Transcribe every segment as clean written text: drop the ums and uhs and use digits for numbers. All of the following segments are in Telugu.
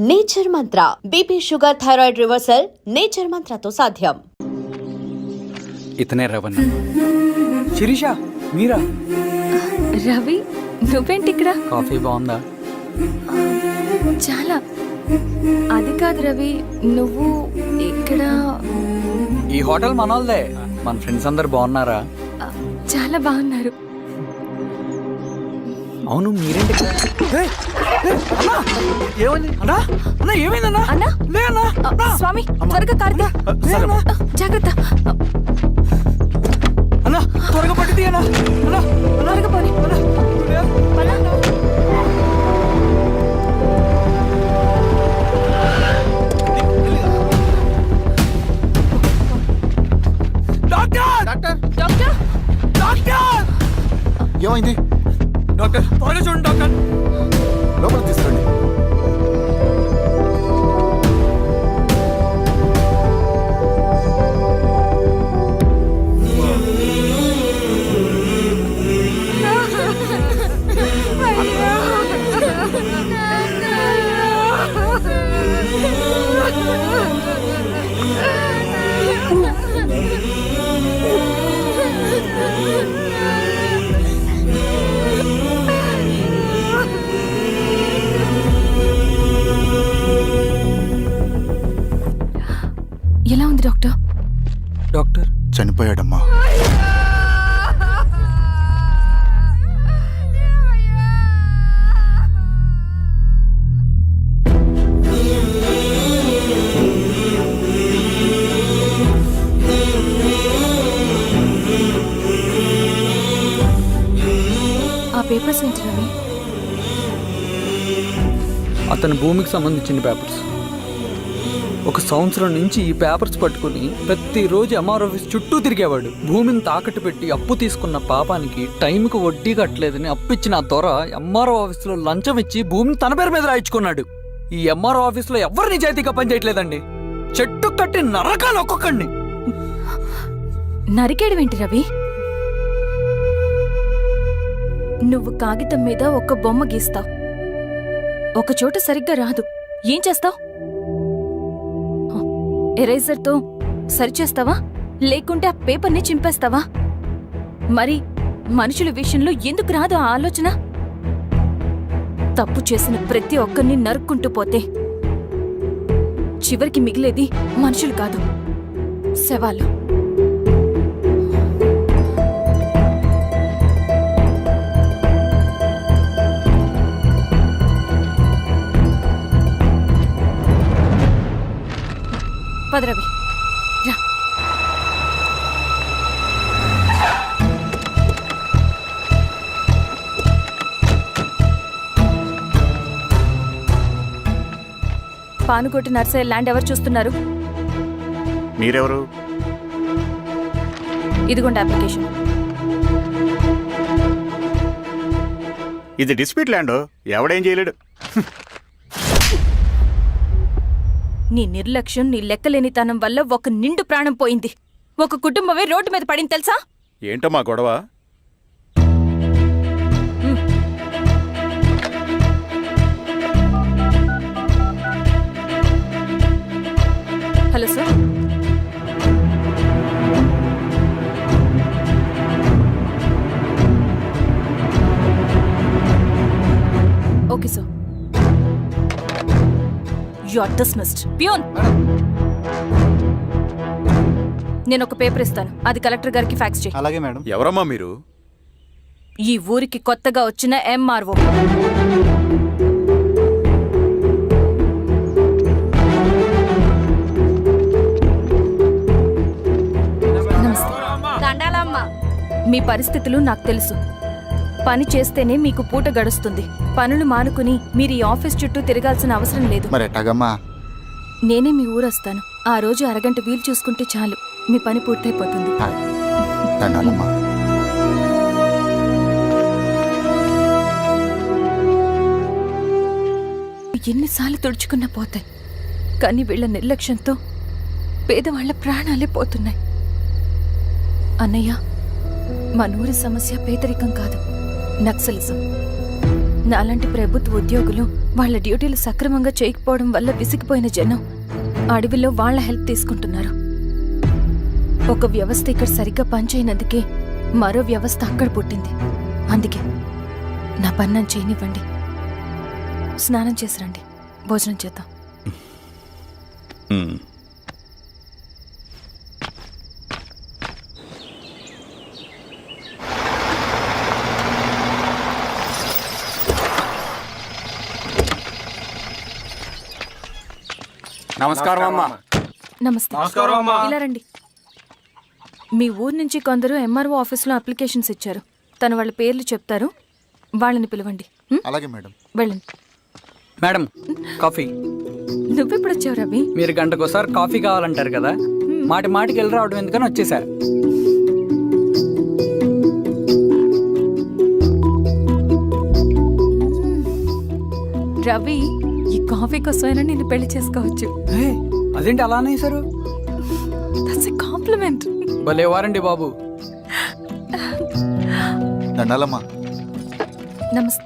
Nature Mantra BP sugar thyroid reversal Nature మంత్రతో సాధ్యం. ఇతనే రవణ. శిరీష మీరా? రవి నువ్వేంటి ఇక్కడ? కాఫీ బాగుందా? చాలా. అది కాదు రవి, నువ్వు ఇక్కడ. ఈ హోటల్ మనోల్దే. మన ఫ్రెండ్స్ అందరు బాగున్నారా? చాలా బాగున్నారు. అవును మీరేంటి? ఏమైందన్నా? అన్నా స్వామి త్వరగా కారుదా, జాగ్రత్త. అన్నా త్వరగా పట్టింది అన్నా. త్వరగా పోనీ. ఏమైంది డాక్టర్? త్వరగా చూడండి డాక్టర్. లోపలికి తీసుకురండి. ఎలా ఉంది డాక్టర్? డాక్టర్ చనిపోయాడమ్మా. ఆ పేపర్స్ ఏంటి రవి? అతని భూమికి సంబంధించిన పేపర్స్. ఒక సంవత్సరం నుంచి ఈ పేపర్స్ పట్టుకుని ప్రతిరోజు ఎంఆర్ ఆఫీస్ చుట్టూ తిరిగేవాడు. భూమిని తాకట్టు పెట్టి అప్పు తీసుకున్న పాపానికి టైంకి వడ్డీ కట్టలేదని అప్పిచ్చిన ఆ దొర ఎంఆర్ఓ ఆఫీస్లో లంచం ఇచ్చి భూమిని తన పేరు మీద రాయించుకున్నాడు. ఈ ఎంఆర్ఓ ఆఫీస్లో ఎవరు నిజాయితీగా పనిచేయట్లేదండి. చెట్టు కట్టి నరకాలి ఒక్కొక్కడిని. నరికేయడం ఏంటి రవి? నువ్వు కాగితం మీద ఒక బొమ్మ గీస్తావు, ఒక చోట సరిగ్గా రాదు, ఏం చేస్తావు? ఎరేజర్తో సరిచేస్తావా, లేకుంటే ఆ పేపర్ని చింపేస్తావా? మరి మనుషుల విషయంలో ఎందుకు రాదు ఆ ఆలోచన? తప్పు చేసిన ప్రతి ఒక్కరిని నరుక్కుంటూ పోతే చివరికి మిగిలేది మనుషులు కాదు, శవాలు. పదరవి రా. పానుకోటి నర్సయ్య ల్యాండ్ ఎవరు చూస్తున్నారు? మీరెవరు? ఇదిగోండి అప్లికేషన్. ఇది డిస్ప్యూట్ ల్యాండ్, ఎవడేం చేయలేడు. నీ నిర్లక్ష్యం, నీ లెక్కలేనితనం వల్ల ఒక నిండు ప్రాణం పోయింది. ఒక కుటుంబమే రోడ్డు మీద పడింది తెలుసా? ఏంటో మా గొడవ? Hello sir. Okay sir. You are dismissed. Peon, నేను ఒక పేపర్ ఇస్తాను, అది కలెక్టర్ గారికి ఫ్యాక్స్ చేయి. అలాగే మేడం. ఎవరమ్మా మీరు? ఈ ఊరికి కొత్తగా వచ్చిన ఎంఆర్ఓ. మీ పరిస్థితులు నాకు తెలుసు. పని చేస్తేనే మీకు పూట గడుస్తుంది. పనులు మానుకుని మీరు ఈ ఆఫీస్ చుట్టూ తిరగాల్సిన అవసరం లేదు. నేనే మీ ఊరొస్తాను. ఆ రోజు అరగంట వీలు చూసుకుంటే చాలు, మీ పని పూర్తయిపోతుంది. ఎన్నిసార్లు తుడుచుకున్నా పోతాయి, కానీ వీళ్ళ నిర్లక్ష్యంతో పేదవాళ్ల ప్రాణాలే పోతున్నాయి. అన్నయ్య, మనూరి సమస్య పేదరికం కాదు, నక్సలిజం. నాలాంటి ప్రభుత్వ ఉద్యోగులు వాళ్ళ డ్యూటీలు సక్రమంగా చేయకపోవడం వల్ల విసిగిపోయిన జనం అడవిలో వాళ్ళ హెల్ప్ తీసుకుంటున్నారు. ఒక వ్యవస్థ ఇక్కడ సరిగ్గా పనిచేయనందుకే మరో వ్యవస్థ అక్కడ పుట్టింది. అందుకే నా పన్నం చేయనివ్వండి. స్నానం చేసి రండి, భోజనం చేద్దాం. నమస్కారం అమ్మా. నమస్తే. ఇలా రండి. మీ ఊరు నుంచి కొందరు ఎంఆర్ఓ ఆఫీస్లో అప్లికేషన్స్ ఇచ్చారు. తను వాళ్ళ పేర్లు చెప్తారు, వాళ్ళని పిలవండి. అలాగే మేడం. వెళ్ళండి. Madam, coffee. నువ్వెప్పుడు వచ్చావు రవి? మీరు గంటకోసారి కాఫీ కావాలంటారు కదా, మాటి మాటికి వెళ్ళి రావడం ఎందుకని వచ్చేసా. రవి, ఈ కాఫీ కోసమైనా నేను పెళ్లి చేసుకోవచ్చు. అదేంటి అలా అనేసారు? That's a compliment. భలే వారండి బాబు. దండాలమ్మా. నమస్తే.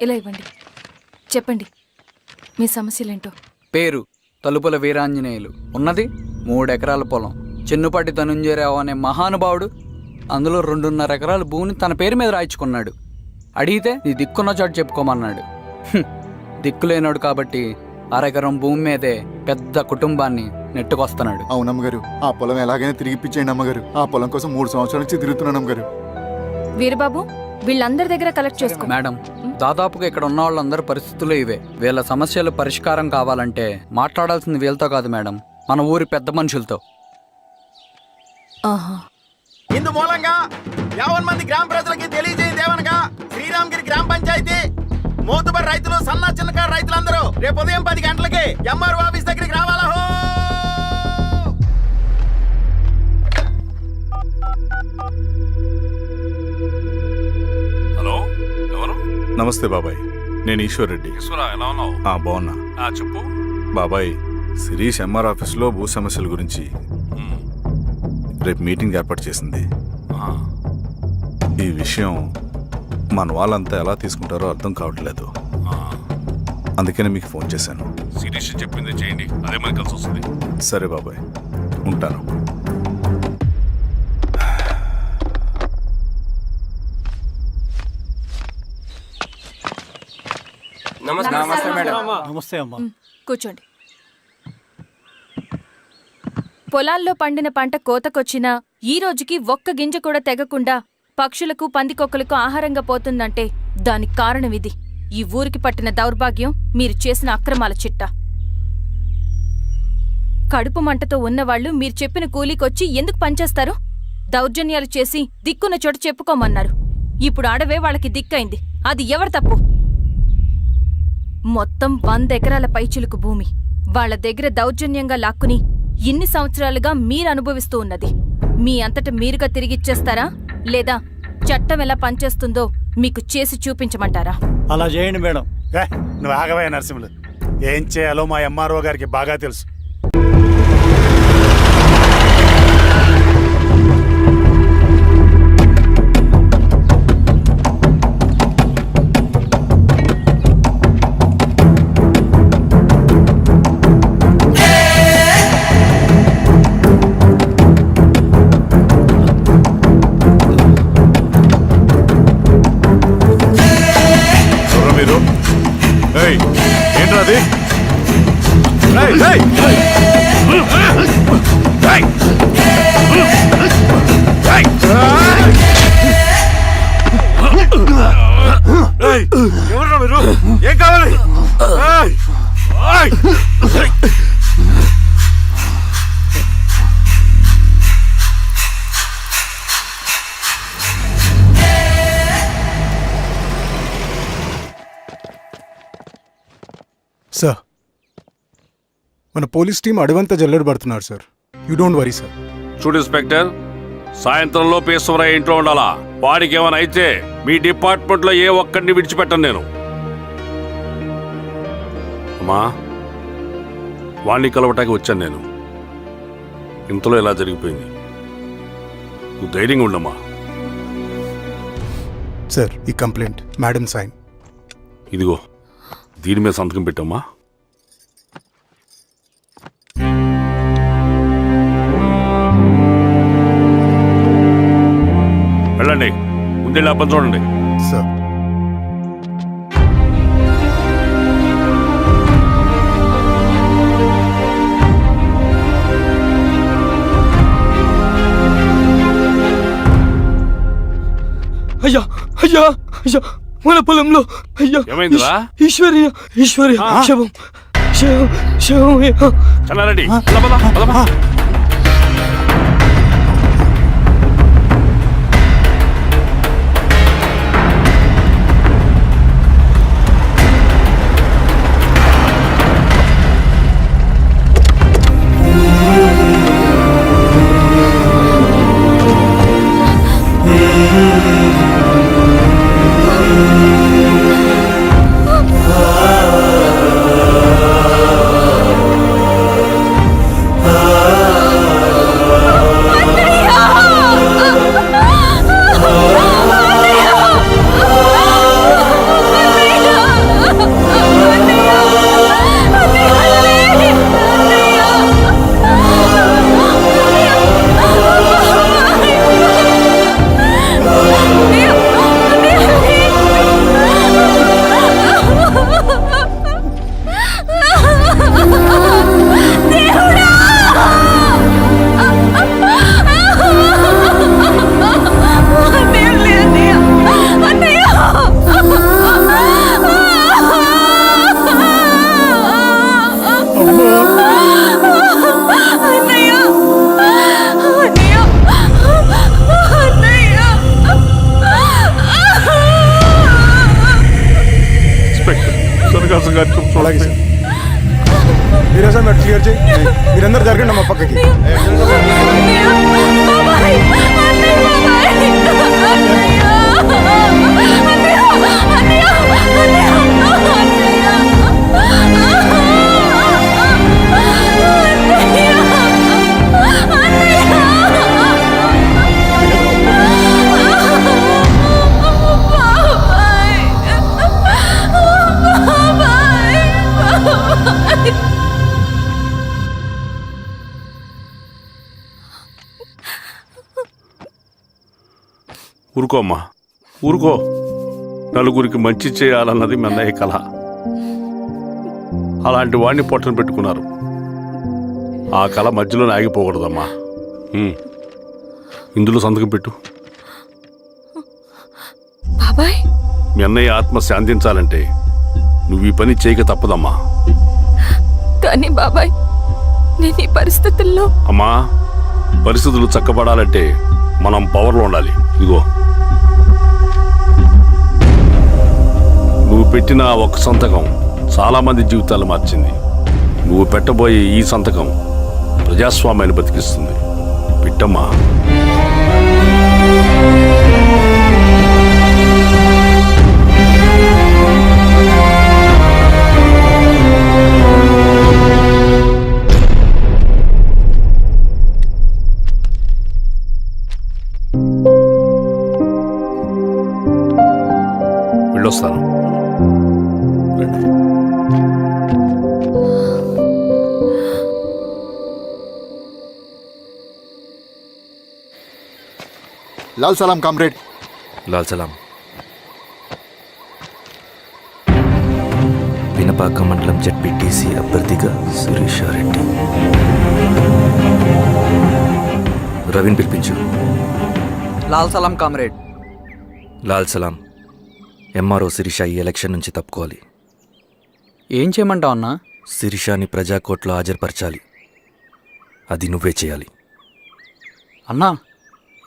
ఇలా ఇవ్వండి. చెప్పండి మీ సమస్యలేంటో. పేరు తలుపుల వీరాంజనేయులు. ఉన్నది 3 ఎకరాల పొలం. చిన్నుపాటి ధనుంజయరావు అనే మహానుభావుడు అందులో 2.5 ఎకరాల భూమిని తన పేరు మీద రాయించుకున్నాడు. అడిగితే నీ దిక్కున్న చోటు చెప్పుకోమన్నాడు. దిక్కులేనాడు కాబట్టి 1/2 ఎకరం భూమి మీదే పెద్ద కుటుంబాన్ని నెట్టుకొస్తున్నాడు. అవునమ్మగారు, ఆ పొలం ఎలాగైనా తిరిగిప్పించేయండి అమ్మగారు. ఆ పొలం కోసం 3 సంవత్సరాల నుంచి తిరుగుతున్నాను అమ్మగారు. వీరబాబు, వీళ్ళందరి దగ్గర కలెక్ట్ చేసుకో. మేడం, దాదాపుగా ఇక్కడ ఉన్న వాళ్ళందరి పరిస్థితులు ఇవే. వీళ్ళ సమస్యలు పరిష్కారం కావాలంటే మాట్లాడాల్సింది వీళ్ళతో కాదు మేడం, మన ఊరి పెద్ద మనుషులతో. ఇందు మూలంగా 50 మంది గ్రామ ప్రజలకి తెలియజేయదేవనగా శ్రీరామగిరి గ్రామ పంచాయతీ మోతుబరి రైతులు, సన్న చిన్నకారు రైతులందరూ రేపు ఉదయం 10 గంటలకి ఎంఆర్ఓ ఆఫీస్ దగ్గరికి రావాలా. హలో, ఎవరు? నమస్తే బాబాయ్, నేను ఈశ్వర్ రెడ్డి. ఈశ్వరా, ఎలా ఉన్నావు? బాగున్నా. చెప్పు. బాబాయ్, శిరీష్ ఎంఆర్ ఆఫీస్లో భూ సమస్యల గురించి రేపు మీటింగ్ ఏర్పాటు చేసింది. ఈ విషయం మన వాళ్ళంతా ఎలా తీసుకుంటారో అర్థం కావట్లేదు. అందుకనే మీకు ఫోన్ చేశాను. శిరీష్ చెప్పింది చేయండి, అదే మనకి కలిసి వస్తుంది. సరే బాబాయ్, ఉంటాను. నమస్తే మేడం. నమస్తే అమ్మా. కూర్చోండి. పొలాల్లో పండిన పంట కోతకొచ్చినా ఈ రోజుకి ఒక్క గింజ కూడా తెగకుండా పక్షులకు, పందికొక్కలకు ఆహారంగా పోతుందంటే దానికి కారణం ఇది. ఈ ఊరికి పట్టిన దౌర్భాగ్యం మీరు చేసిన అక్రమాల చిట్టా. కడుపు మంటతో ఉన్నవాళ్లు మీరు చెప్పిన కూలీకొచ్చి ఎందుకు పనిచేస్తారు? దౌర్జన్యాలు చేసి దిక్కున్న చోట చెప్పుకోమన్నారు. ఇప్పుడు అడవే వాళ్ళకి దిక్కైంది. అది ఎవరి తప్పు? మొత్తం 100 ఎకరాల పైచిలుకు భూమి వాళ్ళ దగ్గర దౌర్జన్యంగా లాక్కుని ఇన్ని సంవత్సరాలుగా మీరు అనుభవిస్తూ ఉన్నది. మీ అంతట మీరుగా తిరిగిచ్చేస్తారా, లేదా చట్టం ఎలా పనిచేస్తుందో మీకు చేసి చూపించమంటారా? అలా చేయండి మేడం. నువ్వు ఆగవే నరసింహులు. ఏం చేయాలో మా ఎంఆర్ఓ గారికి బాగా తెలుసు. ఏంట్రాది? ఎవర్రా మీరు? ఏం కావాలి? సార్, మన పోలీస్ టీం అడవంతా జల్లెడ పడుతున్నారు sir. You don't worry sir. చూడు ఇన్స్పెక్టర్, సాయంత్రంలో పేశ్వరయ్య ఇంట్లో ఉండాలా. వాడికి ఏమైనా అయితే మీ డిపార్ట్మెంట్లో ఏ ఒక్కడిని విడిచిపెట్టను నేను. అమ్మా, వాణ్ణి కలవటానికి వచ్చాను నేను. ఇంతలో ఇలా జరిగిపోయింది. నువ్వు ధైర్యంగా ఉండమ్మా. సార్, ఈ కంప్లైంట్ మేడం సైన్. ఇదిగో దీని మీద సంతకం పెట్టమ్మా. వెళ్ళండి, ముందే లాభం చూడండి. సార్ అయ్యా అయ్యా అయ్యా మన పొలంలో అయ్యా ఏమైందిరా? ఈశ్వర్య ఈశ్వర్య శవం శవం శవం అయ్యా. చెన్నారెడ్డి, పద, పద, పద. అలాగే సార్. మీరేసా మెట్ క్లియర్ చేయి. మీరందరూ జరగండి మా పక్కకి. ఊరుకో అమ్మా, ఊరుకో. నలుగురికి మంచి చేయాలన్నది మీ అన్నయ్య కళ. అలాంటి వాడిని పొట్టను పెట్టుకున్నారు. ఆ కళ మధ్యలో ఆగిపోకూడదమ్మా. ఇందులో సంతకం పెట్టు. బాబాయ్, మీ అన్నయ్య ఆత్మ శాంతించాలంటే నువ్వు ఈ పని చేయక తప్పదమ్మా. కానీ బాబాయ్, నేను ఈ పరిస్థితుల్లో... అమ్మా, పరిస్థితులు చక్కబడాలంటే మనం పవర్లో ఉండాలి. ఇదిగో, నువ్వు పెట్టిన ఆ ఒక్క సంతకం చాలా మంది జీవితాలు మార్చింది. నువ్వు పెట్టబోయే ఈ సంతకం ప్రజాస్వామ్యాన్ని బతికిస్తుంది. పెట్టమ్మా. వెళ్ళొస్తాను. లాల్ సలాం కామ్రేడ్. లాల్ సలాం. పినపాక మండలం జెడ్పీటీసీ అభ్యర్థిగా శిరీషారెడ్డి. రవిని పిలిపించు. లాల్ సలాం కామ్రేడ్. లాల్ సలాం. ఎంఆర్ఓ శిరీష ఈ ఎలక్షన్ నుంచి తప్పుకోవాలి. ఏం చేయమంటావు అన్నా? శిరీషాని ప్రజాకోర్టులో హాజరుపరచాలి. అది నువ్వే చేయాలి. అన్నా,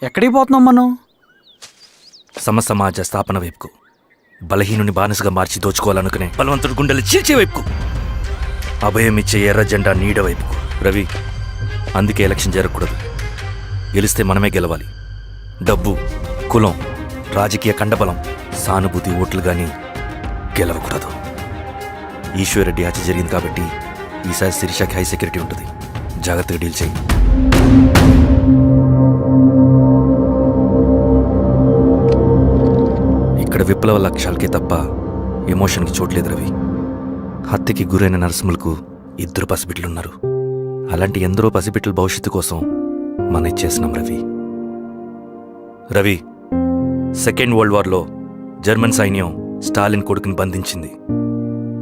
ఎక్కడికి పోతున్నాం మనం? సమసమాజ స్థాపన వైపుకు. బలహీనుని బానిసగా మార్చి దోచుకోవాలనుకునే బలవంతుడు గుండెలు చీల్చే వైపుకు. అభయం ఇచ్చే ఎర్ర జెండా నీడ వైపుకు. రవి, అందుకే ఎలక్షన్ జరగకూడదు. గెలిస్తే మనమే గెలవాలి. డబ్బు, కులం, రాజకీయ కండబలం, సానుభూతి ఓట్లు కానీ గెలవకూడదు. ఈశ్వర్రెడ్డి హత్య జరిగింది కాబట్టి ఈసారి శిరీషకి హై సెక్యూరిటీ ఉంటుంది. జాగ్రత్తగా డీల్ చేయి. ఇక్కడ విప్లవ లక్ష్యాలకే తప్ప ఎమోషన్కి చోట్లేదు రవి. హత్యకి గురైన నరసింహులకు 2 పసిబిడ్డలున్నారు. అలాంటి ఎందరో పసిబిడ్డల భవిష్యత్తు కోసం మనం ఇచ్చేసినాం రవి. రవి, సెకండ్ వరల్డ్ వార్లో జర్మన్ సైన్యం స్టాలిన్ కొడుకుని బంధించింది.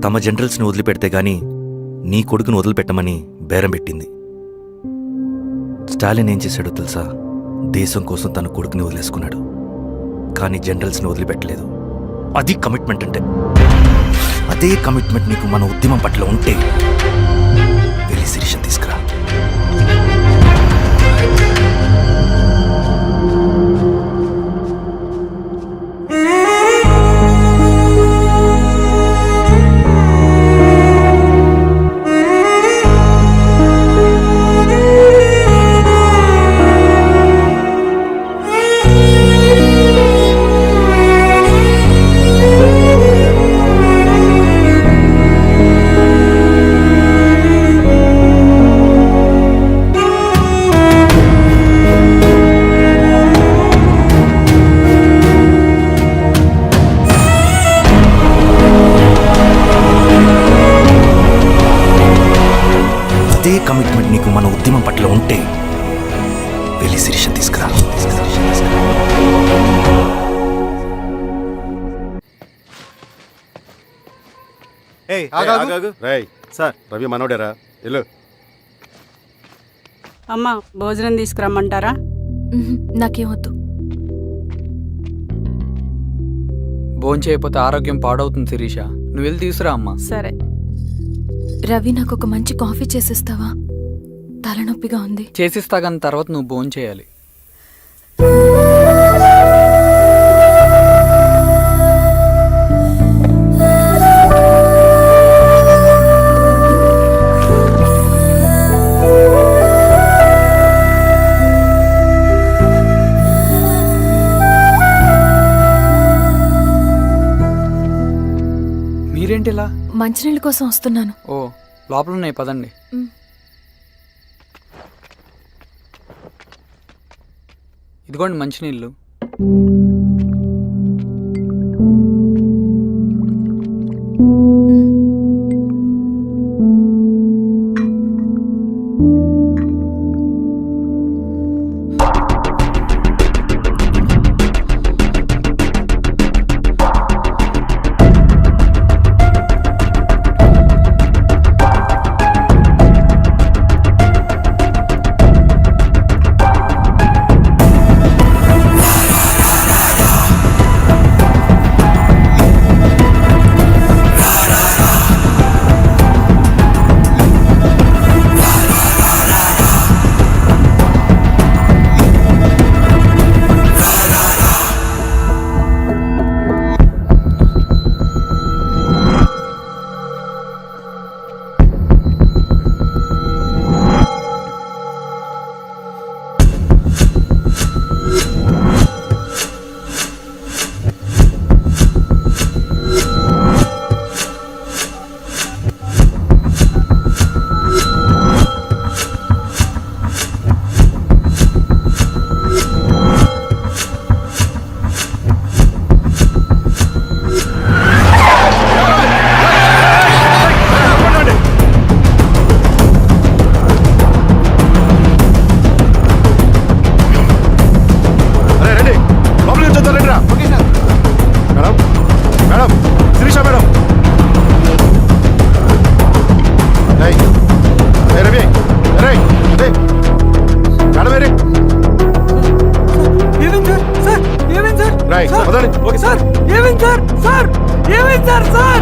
తమ జనరల్స్ని వదిలిపెడితే గాని నీ కొడుకును వదిలిపెట్టమని బేరం పెట్టింది. స్టాలిన్ ఏం చేశాడో తెలుసా? దేశం కోసం తన కొడుకుని వదిలేసుకున్నాడు. కానీ జనరల్స్ని వదిలిపెట్టలేదు. అది కమిట్మెంట్ అంటే. అదే కమిట్మెంట్ నీకు మన ఉద్యమం పట్ల ఉంటే వెళ్ళి శిరీష తీసుకురా. అదే కమిట్మెంట్ నీకు మన ఉద్యమం పట్ల ఉంటే వెళ్ళి శిరీష తీసుకురా. రేయ్ సార్, రవి మనోడేరా, ఇల్లు. అమ్మా భోజనం తీసుకురమ్మంటారా? నాకేమొద్దు. భోంచేయకపోతే ఆరోగ్యం పాడవుతుంది శిరీష. నువ్వు వెళ్ళి తీసురా అమ్మా. సరే. రవి, నాకు ఒక మంచి కాఫీ చేసిస్తావా? తలనొప్పిగా ఉంది. చేసిస్తా కానీ తర్వాత నువ్వు భోంచేయాలి. మీరేంటిలా? మంచినీళ్ళ కోసం వస్తున్నాను. ఓ, లోపల ఉన్నాయి, పదండి. ఇదిగోండి మంచినీళ్ళు. సార్ ఏమైంది సార్? సార్ ఏమైంది సార్? సార్ ఏమైంది సార్? సార్